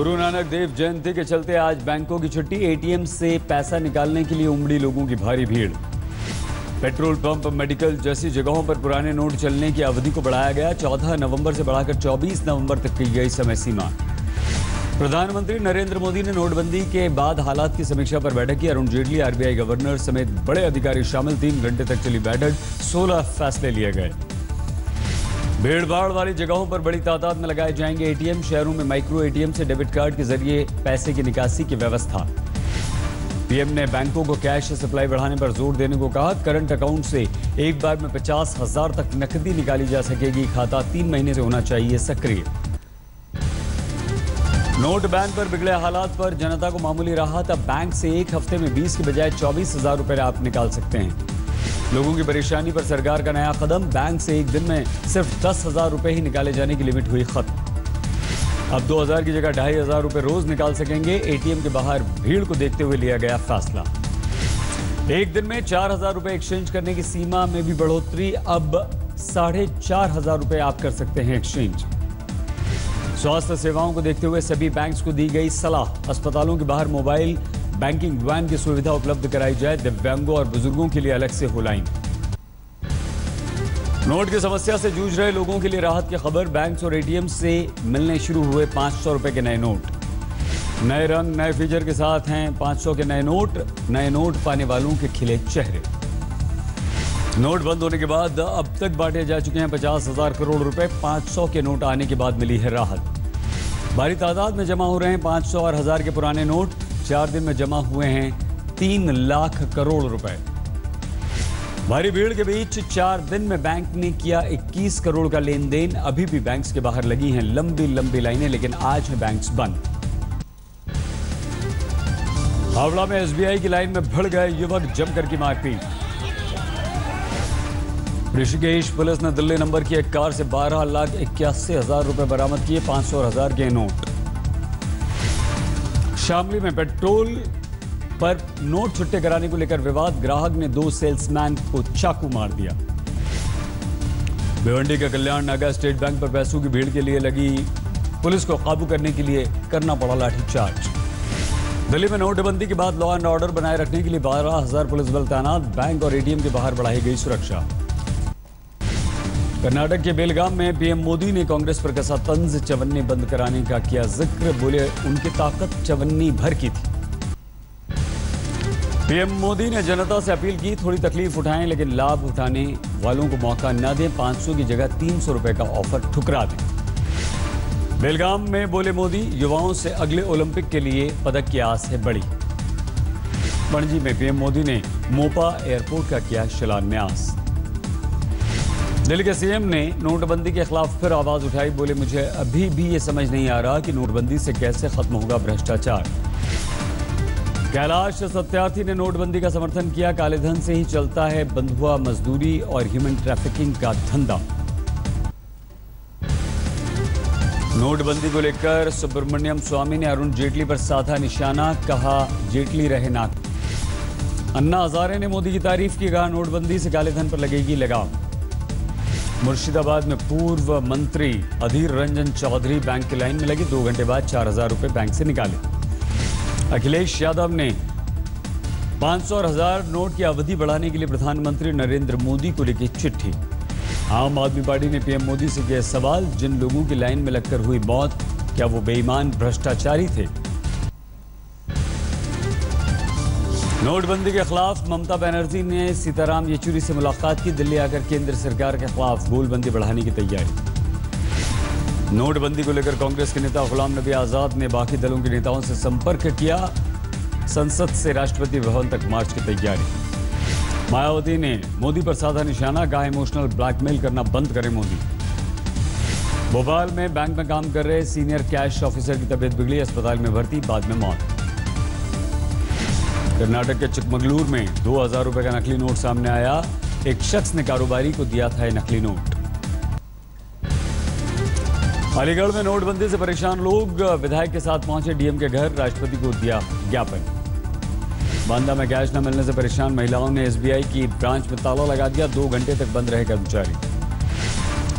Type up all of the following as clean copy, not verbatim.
गुरु नानक देव जयंती के चलते आज बैंकों की छुट्टी। एटीएम से पैसा निकालने के लिए उमड़ी लोगों की भारी भीड़। पेट्रोल पंप, मेडिकल जैसी जगहों पर पुराने नोट चलने की अवधि को बढ़ाया गया। 14 नवंबर से बढ़ाकर 24 नवंबर तक की गई समय सीमा। प्रधानमंत्री नरेंद्र मोदी ने नोटबंदी के बाद हालात की समीक्षा पर बैठक की। अरुण जेटली, आरबीआई गवर्नर समेत बड़े अधिकारी शामिल। 3 घंटे तक चली बैठक, 16 फैसले लिए गए। भीड़ भाड़ वाली जगहों पर बड़ी तादाद में लगाए जाएंगे एटीएम। शहरों में माइक्रो एटीएम से डेबिट कार्ड के जरिए पैसे की निकासी की व्यवस्था। पीएम ने बैंकों को कैश सप्लाई बढ़ाने पर जोर देने को कहा। करंट अकाउंट से एक बार में 50,000 तक नकदी निकाली जा सकेगी। खाता 3 महीने से होना चाहिए सक्रिय। नोट बैन पर बिगड़े हालात पर जनता को मामूली राहत। अब बैंक से एक हफ्ते में 20 के बजाय 24,000 रुपए आप निकाल सकते हैं। लोगों की परेशानी पर सरकार का नया कदम। बैंक से एक दिन में सिर्फ 10,000 रुपए ही निकाले जाने की लिमिट हुई खत्म। अब 2,000 की जगह 2,500 रुपए रोज निकाल सकेंगे। एटीएम के बाहर भीड़ को देखते हुए लिया गया फैसला। एक दिन में 4,000 रुपए एक्सचेंज करने की सीमा में भी बढ़ोतरी। अब 4,500 रुपए आप कर सकते हैं एक्सचेंज। स्वास्थ्य सेवाओं को देखते हुए सभी बैंक्स को दी गई सलाह। अस्पतालों के बाहर मोबाइल बैंकिंग वैन की सुविधा उपलब्ध कराई जाए। दिव्यांगों और बुजुर्गों के लिए अलग से हो लाइन। नोट की समस्या से जूझ रहे लोगों के लिए राहत की खबर। बैंक्स और एटीएम से मिलने शुरू हुए 500 रुपए के नए नोट। नए रंग, नए फीचर के साथ हैं 500 के नए नोट। नए नोट पाने वालों के खिले चेहरे। नोट बंद होने के बाद अब तक बांटे जा चुके हैं 50,000 करोड़ रुपए। 500 के नोट आने के बाद मिली है राहत। भारी तादाद में जमा हो रहे हैं 500 और 1000 के पुराने नोट। 4 दिन में जमा हुए हैं 3 लाख करोड़ रुपए। भारी भीड़ के बीच 4 दिन में बैंक ने किया 21 करोड़ का लेन देन। अभी भी बैंक्स के बाहर लगी हैं लंबी लंबी लाइनें, लेकिन आज है बैंक्स बंद। हावड़ा में एसबीआई की लाइन में भिड़ गए युवक, जमकर की मारपीट। ऋषिकेश पुलिस ने दिल्ली नंबर की एक कार से 12,81,000 रुपए बरामद किए। 500 और 1000 के नोट। शामली में पेट्रोल पर नोट छुट्टे कराने को लेकर विवाद। ग्राहक ने 2 सेल्समैन को चाकू मार दिया। भिवंडी का कल्याण नागा स्टेट बैंक पर पैसों की भीड़ के लिए लगी पुलिस को काबू करने के लिए करना पड़ा लाठीचार्ज। दिल्ली में नोटबंदी के बाद लॉ एंड ऑर्डर बनाए रखने के लिए 12,000 पुलिस बल तैनात। बैंक और एटीएम के बाहर बढ़ाई गई सुरक्षा। कर्नाटक के बेलगाम में पीएम मोदी ने कांग्रेस पर कसा तंज। चवन्नी बंद कराने का किया जिक्र। बोले उनकी ताकत चवन्नी भर की थी। पीएम मोदी ने जनता से अपील की, थोड़ी तकलीफ उठाएं लेकिन लाभ उठाने वालों को मौका न दें। 500 की जगह 300 रुपए का ऑफर ठुकरा दें। बेलगाम में बोले मोदी, युवाओं से अगले ओलंपिक के लिए पदक की आस है बड़ी। पणजी में पीएम मोदी ने मोपा एयरपोर्ट का किया शिलान्यास। दिल्ली के सीएम ने नोटबंदी के खिलाफ फिर आवाज उठाई। बोले मुझे अभी भी ये समझ नहीं आ रहा कि नोटबंदी से कैसे खत्म होगा भ्रष्टाचार। कैलाश सत्यार्थी ने नोटबंदी का समर्थन किया। काले धन से ही चलता है बंधुआ मजदूरी और ह्यूमन ट्रैफिकिंग का धंधा। नोटबंदी को लेकर सुब्रमण्यम स्वामी ने अरुण जेटली पर साधा निशाना। कहा जेटली रहे नाक। अन्ना हजारे ने मोदी की तारीफ की। कहा नोटबंदी से काले धन पर लगेगी लगाम। मुर्शिदाबाद में पूर्व मंत्री अधीर रंजन चौधरी बैंक की लाइन में लगी। 2 घंटे बाद 4,000 रुपए बैंक से निकाले। अखिलेश यादव ने 500 और 1000 नोट की अवधि बढ़ाने के लिए प्रधानमंत्री नरेंद्र मोदी को लिखी चिट्ठी। आम आदमी पार्टी ने पीएम मोदी से किया सवाल, जिन लोगों की लाइन में लगकर हुई मौत, क्या वो बेईमान भ्रष्टाचारी थे? नोटबंदी के खिलाफ ममता बनर्जी ने सीताराम येचुरी से मुलाकात की। दिल्ली आकर केंद्र सरकार के खिलाफ गोलबंदी बढ़ाने की तैयारी। नोटबंदी को लेकर कांग्रेस के नेता गुलाम नबी आजाद ने बाकी दलों के नेताओं से संपर्क किया। संसद से राष्ट्रपति भवन तक मार्च की तैयारी। मायावती ने मोदी पर साधा निशाना। कहा इमोशनल ब्लैकमेल करना बंद करें मोदी। भोपाल में बैंक में काम कर रहे सीनियर कैश ऑफिसर की तबीयत बिगड़ी। अस्पताल में भर्ती, बाद में मौत। कर्नाटक के चिकमगलूर में 2,000 रुपए का नकली नोट सामने आया। एक शख्स ने कारोबारी को दिया था यह नकली नोट। अलीगढ़ में नोटबंदी से परेशान लोग विधायक के साथ पहुंचे डीएम के घर। राष्ट्रपति को दिया ज्ञापन। बांदा में कैश न मिलने से परेशान महिलाओं ने एसबीआई की ब्रांच में ताला लगा दिया। 2 घंटे तक बंद रहे कर्मचारी।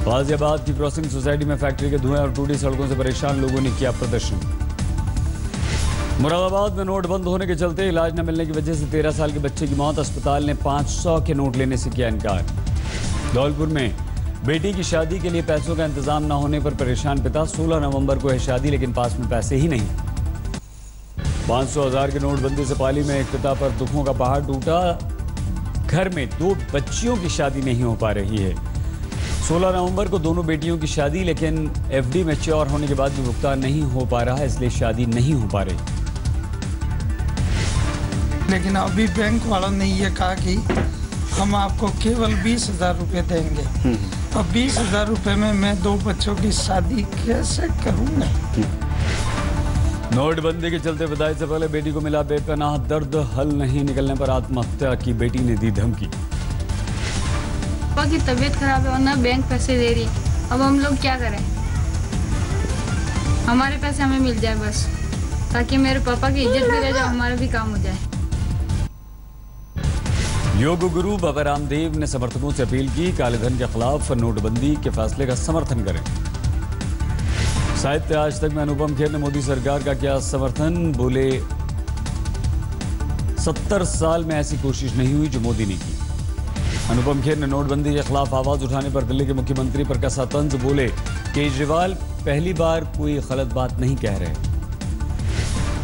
गाजियाबाद की क्रॉसिंग सोसाइटी में फैक्ट्री के धुएं और टूटी सड़कों से परेशान लोगों ने किया प्रदर्शन। मुरादाबाद में नोट बंद होने के चलते इलाज न मिलने की वजह से 13 साल के बच्चे की मौत। अस्पताल ने 500 के नोट लेने से किया इनकार। धौलपुर में बेटी की शादी के लिए पैसों का इंतजाम न होने पर परेशान पिता। 16 नवंबर को है शादी लेकिन पास में पैसे ही नहीं। 500,000 की नोटबंदी से पाली में एक पिता पर दुखों का पहाड़ टूटा। घर में 2 बच्चियों की शादी नहीं हो पा रही है। 16 नवंबर को दोनों बेटियों की शादी, लेकिन एफडी मैच्योर होने के बाद भी भुगतान नहीं हो पा रहा है, इसलिए शादी नहीं हो पा रही। लेकिन अभी बैंक वालों ने ये कहा कि हम आपको केवल 20,000 रुपये देंगे। अब 20,000 रुपये में मैं 2 बच्चों की शादी कैसे करूँगा? नोटबंदी के चलते विदाई से पहले बेटी को मिला बेपनाह दर्द। हल नहीं निकलने पर आत्महत्या की बेटी ने दी धमकी। पापा की तबीयत खराब है और ना बैंक पैसे दे रही। अब हम लोग क्या करें? हमारे पैसे हमें मिल जाए बस, ताकि मेरे पापा की इज्जत भी रह जाए, हमारा भी काम हो जाए। योग गुरु बाबा रामदेव ने समर्थकों से अपील की, काले धन के खिलाफ नोटबंदी के फैसले का समर्थन करें। साहित्य आज तक में अनुपम खेर ने मोदी सरकार का किया समर्थन। बोले 70 साल में ऐसी कोशिश नहीं हुई जो मोदी ने की। अनुपम खेर ने नोटबंदी के खिलाफ आवाज उठाने पर दिल्ली के मुख्यमंत्री पर कसा तंज। बोले केजरीवाल पहली बार कोई गलत बात नहीं कह रहे।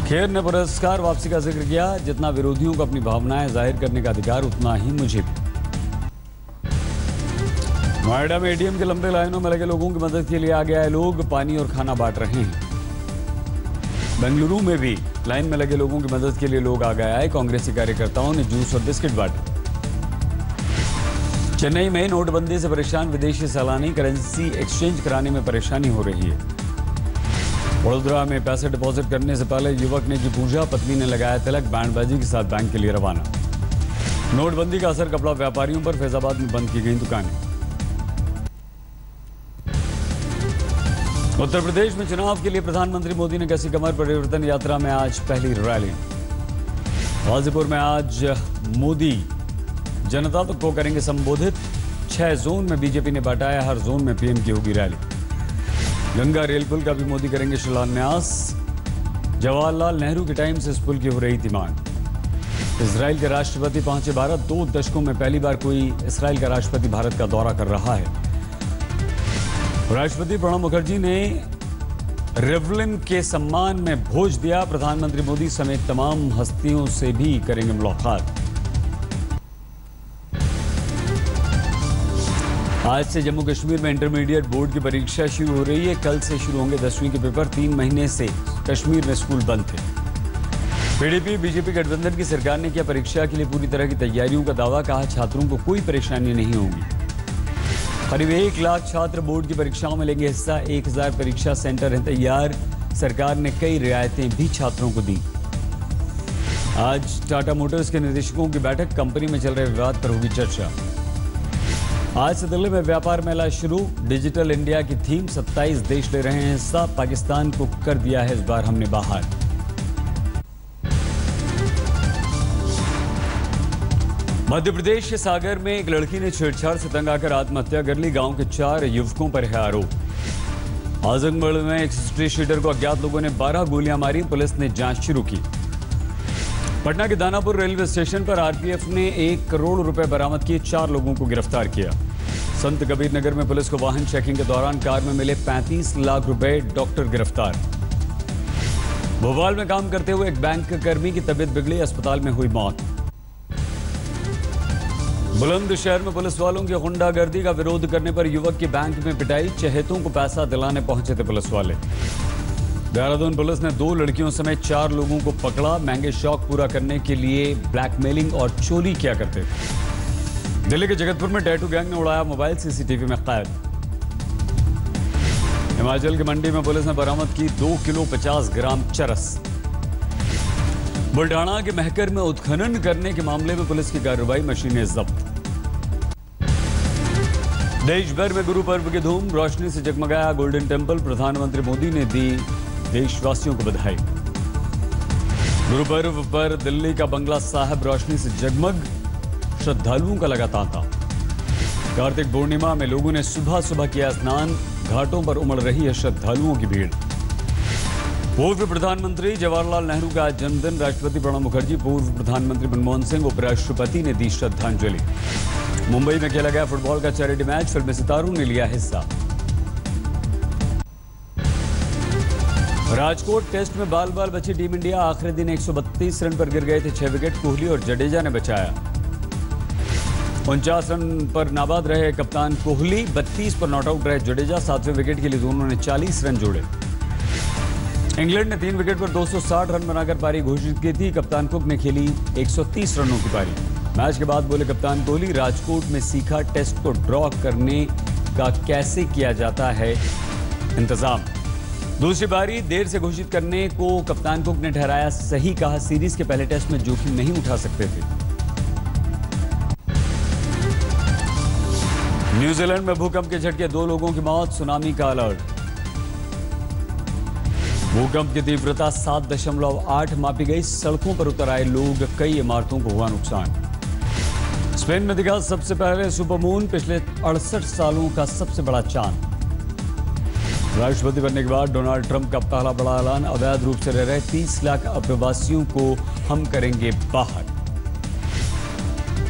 खेर ने पुरस्कार वापसी का जिक्र किया। जितना विरोधियों को अपनी भावनाएं जाहिर करने का अधिकार, उतना ही मुझे भी। नोएडा में एटीएम के लंबे लाइनों में लगे लोगों की मदद के लिए आगे आए लोग पानी और खाना बांट रहे हैं। बेंगलुरु में भी लाइन में लगे लोगों की मदद के लिए लोग आगे आए। कांग्रेसी कार्यकर्ताओं ने जूस और बिस्किट बांटे। चेन्नई में नोटबंदी से परेशान विदेशी सैलानी, करेंसी एक्सचेंज कराने में परेशानी हो रही है। वडोदरा में पैसे डिपॉजिट करने से पहले युवक ने की पूजा, पत्नी ने लगाया तिलक, बैंडबाजी के साथ बैंक के लिए रवाना। नोटबंदी का असर कपड़ा व्यापारियों पर। फैजाबाद में बंद की गई दुकानें। उत्तर प्रदेश में चुनाव के लिए प्रधानमंत्री मोदी ने कसी कमर। परिवर्तन यात्रा में आज पहली रैली। गाजीपुर में आज मोदी जनता को करेंगे संबोधित। 6 जोन में बीजेपी ने बांटा, हर जोन में पीएम की होगी रैली। गंगा रेल पुल का भी मोदी करेंगे शिलान्यास। जवाहरलाल नेहरू के टाइम से इस पुल की हो रही थी मांग। इजराइल के राष्ट्रपति पहुंचे भारत। 2 दशकों में पहली बार कोई इजराइल का राष्ट्रपति भारत का दौरा कर रहा है। राष्ट्रपति प्रणब मुखर्जी ने रिवलिन के सम्मान में भोज दिया। प्रधानमंत्री मोदी समेत तमाम हस्तियों से भी करेंगे मुलाकात। आज से जम्मू कश्मीर में इंटरमीडिएट बोर्ड की परीक्षा शुरू हो रही है। कल से शुरू होंगे 10वीं के पेपर। 3 महीने से कश्मीर में स्कूल बंद थे। पीडीपी बीजेपी गठबंधन की सरकार ने किया परीक्षा के लिए पूरी तरह की तैयारियों का दावा। कहा छात्रों को कोई परेशानी नहीं होगी। करीब 1 लाख छात्र बोर्ड की परीक्षाओं में लेंगे हिस्सा। 1000 परीक्षा सेंटर हैं तैयार। सरकार ने कई रियायतें भी छात्रों को दी। आज टाटा मोटर्स के निदेशकों की बैठक। कंपनी में चल रहे विवाद पर होगी चर्चा। आज से दिल्ली में व्यापार मेला शुरू। डिजिटल इंडिया की थीम। 27 देश ले रहे हैं हिस्सा। पाकिस्तान को कर दिया है इस बार हमने बाहर। मध्य प्रदेश के सागर में एक लड़की ने छेड़छाड़ से तंग आकर आत्महत्या कर ली। गांव के 4 युवकों पर है आरोप। आजमगढ़ में एक स्ट्रीट शीटर को अज्ञात लोगों ने 12 गोलियां मारी। पुलिस ने जांच शुरू की। पटना के दानापुर रेलवे स्टेशन पर आरपीएफ ने 1 करोड़ रुपए बरामद किए। 4 लोगों को गिरफ्तार किया। संत कबीर नगर में पुलिस को वाहन चेकिंग के दौरान कार में मिले 35 लाख रुपए। डॉक्टर गिरफ्तार। भोपाल में काम करते हुए एक बैंक कर्मी की तबीयत बिगड़ी, अस्पताल में हुई मौत। बुलंदशहर में पुलिस वालों की गुंडागर्दी का विरोध करने पर युवक की बैंक में पिटाई। चहेतों को पैसा दिलाने पहुंचे थे पुलिस वाले। देहरादून पुलिस ने 2 लड़कियों समेत 4 लोगों को पकड़ा। महंगे शौक पूरा करने के लिए ब्लैकमेलिंग और चोरी किया करते थे। दिल्ली के जगतपुर में टैटू गैंग ने उड़ाया मोबाइल, सीसीटीवी में कैद। हिमाचल की मंडी में पुलिस ने बरामद की 2 किलो 50 ग्राम चरस। बुल्ढाना के महकर में उत्खनन करने के मामले में पुलिस की कार्रवाई, मशीनें जब्त। देश भर में गुरु पर्व की धूम। रोशनी से जगमगाया गोल्डन टेम्पल। प्रधानमंत्री मोदी ने दी देशवासियों को बधाई। गुरु पर्व पर दिल्ली का बंगला साहब रोशनी से जगमग। श्रद्धालुओं का लगा तांता। कार्तिक पूर्णिमा में लोगों ने सुबह सुबह किया स्नान। घाटों पर उमड़ रही है श्रद्धालुओं की भीड़। पूर्व प्रधानमंत्री जवाहरलाल नेहरू का आज जन्मदिन। राष्ट्रपति प्रणब मुखर्जी, पूर्व प्रधानमंत्री मनमोहन सिंह, उपराष्ट्रपति ने दी श्रद्धांजलि। मुंबई में खेला गया फुटबॉल का चैरिटी मैच, फिल्मी सितारों ने लिया हिस्सा। राजकोट टेस्ट में बाल बाल बची टीम इंडिया। आखिरी दिन 132 रन पर गिर गए थे 6 विकेट। कोहली और जडेजा ने बचाया। 49 रन पर नाबाद रहे कप्तान कोहली, 32 पर नॉट आउट रहे जडेजा। 7वें विकेट के लिए दोनों ने 40 रन जोड़े। इंग्लैंड ने 3 विकेट पर 260 रन बनाकर पारी घोषित की थी। कप्तान कुक ने खेली 130 रनों की पारी। मैच के बाद बोले कप्तान कोहली, राजकोट में सीखा टेस्ट को ड्रॉ करने का कैसे किया जाता है इंतजाम। दूसरी पारी देर से घोषित करने को कप्तान कुक ने ठहराया सही। कहा, सीरीज के पहले टेस्ट में जोखिम नहीं उठा सकते थे। न्यूजीलैंड में भूकंप के झटके, 2 लोगों की मौत। सुनामी का अलर्ट। भूकंप की तीव्रता 7.8 मापी गई। सड़कों पर उतर आए लोग, कई इमारतों को हुआ नुकसान। स्पेन में दिखा सबसे पहले सुपरमून, पिछले 68 सालों का सबसे बड़ा चांद। राष्ट्रपति बनने के बाद डोनाल्ड ट्रंप का पहला बड़ा ऐलान, अवैध रूप से रह रहे 30 लाख अप्रवासियों को हम करेंगे बाहर।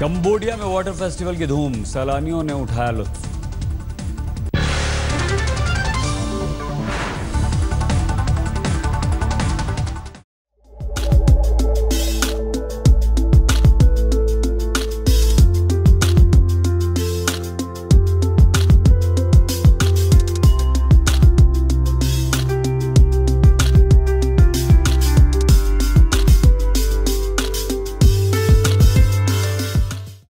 कंबोडिया में वाटर फेस्टिवल की धूम, सैलानियों ने उठाया लुत्फ।